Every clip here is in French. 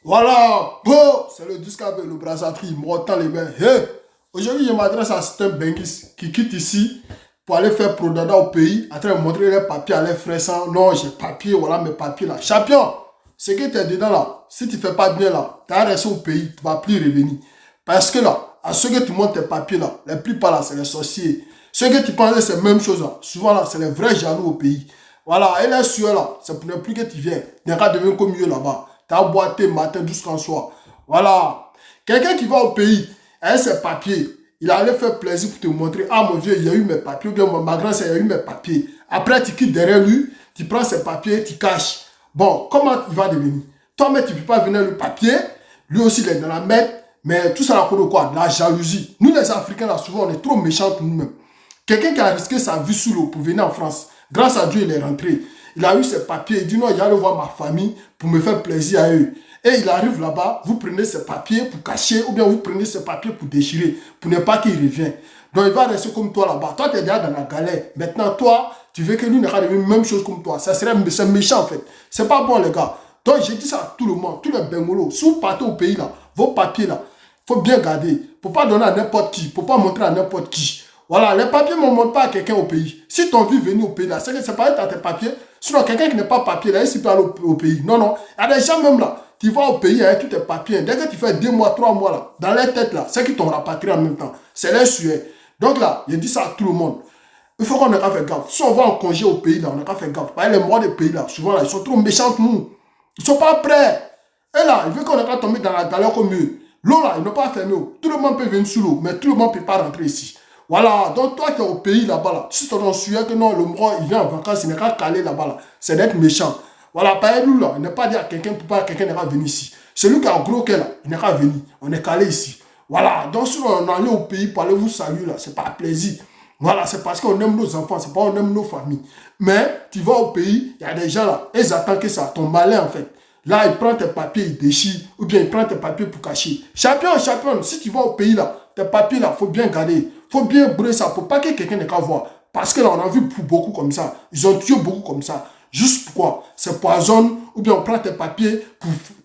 Voilà, bon, c'est le disque avec le brasserie, montant les mains. Hey, aujourd'hui, je m'adresse à certains Benguis qui quittent ici pour aller faire Prodada au pays, en train de montrer les papiers à leurs frères sans. Non, j'ai papier, voilà mes papiers là. Champion, ce que tu es dedans là, si tu ne fais pas bien là, tu as resté au pays, tu ne vas plus revenir. Parce que là, à ceux que tu montres tes papiers là, les plupart là, c'est les sorciers. Ceux que tu penses c'est la même chose là, souvent là, c'est les vrais jaloux au pays. Voilà, et les sueurs là, c'est pour ne plus que tu viens. Tu n'as qu'à devenir comme eux là-bas. Tu as boité matin jusqu'en soir. Voilà. Quelqu'un qui va au pays avec ses papiers, il allait faire plaisir pour te montrer, ah mon vieux, il y a eu mes papiers, ou bien ma grand-sœur, il y a eu mes papiers. Après, tu quittes derrière lui, tu prends ses papiers, tu caches. Bon, comment il va devenir? Toi-même, tu ne peux pas venir le papier, lui aussi, il est dans la merde, mais tout ça, on a quoi? La jalousie. Nous, les Africains, là, souvent, on est trop méchants pour nous-mêmes. Quelqu'un qui a risqué sa vie sous l'eau pour venir en France, grâce à Dieu, il est rentré. Il a eu ses papiers, il dit non, il allait voir ma famille pour me faire plaisir à eux. Et il arrive là-bas, vous prenez ses papiers pour cacher, ou bien vous prenez ses papiers pour déchirer, pour ne pas qu'il revienne. Donc il va rester comme toi là-bas. Toi, tu es déjà dans la galère. Maintenant, toi, tu veux que lui n'ait pas la même chose comme toi. C'est méchant en fait. C'est pas bon, les gars. Donc j'ai dit ça à tout le monde, tous les bengolos. Si vous partez au pays là, vos papiers là, faut bien garder. Il ne faut pas donner à n'importe qui, il ne faut pas montrer à n'importe qui. Voilà, les papiers ne montrent pas à quelqu'un au pays. Si tu as envie de venir au pays là, c'est que c'est pas être à tes papiers. Sinon, quelqu'un qui n'est pas papier là, il peut aller au pays. Non, non. Il y a des gens même là, tu vas au pays avec tous tes papiers. Dès que tu fais 2 mois, 3 mois là, dans leur tête là, c'est qu'ils t'ont rapatrié en même temps. C'est leur sueur. Donc là, je dis ça à tout le monde. Il faut qu'on ait qu'à faire gaffe. Si on va en congé au pays là, on n'a qu'à faire gaffe. Parce que les mois des pays là, souvent là, ils sont trop méchants pour nous. Ils ne sont pas prêts. Et là, il veut qu'on ait qu'à tomber dans la galère comme eux. L'eau là, ils n'ont pas fermé. Tout le monde peut venir sous l'eau, mais tout le monde ne peut pas rentrer ici. Voilà, donc toi qui es au pays là-bas, là, si tu es sûr que non, le mois, il vient en vacances, il n'est qu'à caler là-bas, là, c'est d'être méchant. Voilà, par exemple, là, il n'est pas dit à quelqu'un, pour pas quelqu'un n'est pas venir ici. Celui qui a un gros cœur là, il n'est qu'à venir. On est calé ici. Voilà, donc si on est allé au pays pour aller vous saluer là, c'est pas plaisir. Voilà, c'est parce qu'on aime nos enfants, c'est pas on aime nos familles. Mais tu vas au pays, il y a des gens là, ils attendent que ça tombe malin en fait. Là, il prend tes papiers, il déchire, ou bien il prend tes papiers pour cacher. Champion, si tu vas au pays là, tes papiers là, il faut bien garder. Il faut bien brûler ça pour pas que quelqu'un n'ait qu'à voir. Parce que là, on a vu beaucoup comme ça. Ils ont tué beaucoup comme ça. Juste pourquoi? C'est poison, ou bien on prend tes papiers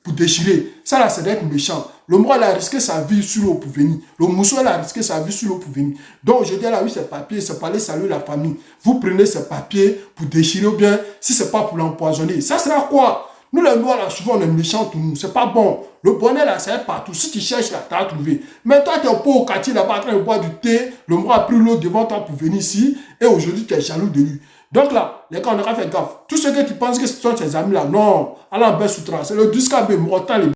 pour déchirer. Ça là, c'est d'être méchant. Le mois, il a risqué sa vie sur l'eau pour venir. Le mousseau, il a risqué sa vie sur l'eau pour venir. Donc, je dis, elle a eu ses papiers, c'est pour aller saluer la famille. Vous prenez ces papiers pour déchirer, ou bien, si c'est pas pour l'empoisonner. Ça sera quoi? Nous, les Noirs, là, souvent, on est méchants tout nous. C'est pas bon. Le bonheur, là, c'est partout. Si tu cherches, là, tu as trouvé. Mais toi, tu es au quartier, là-bas, en train de boire du thé. Le mois a pris l'eau devant toi pour venir ici. Et aujourd'hui, tu es jaloux de lui. Donc là, les gars, on aura fait gaffe. Tout ce que tu penses que ce sont tes amis, là, non. Allah en baisse sous. C'est le disque à mortal.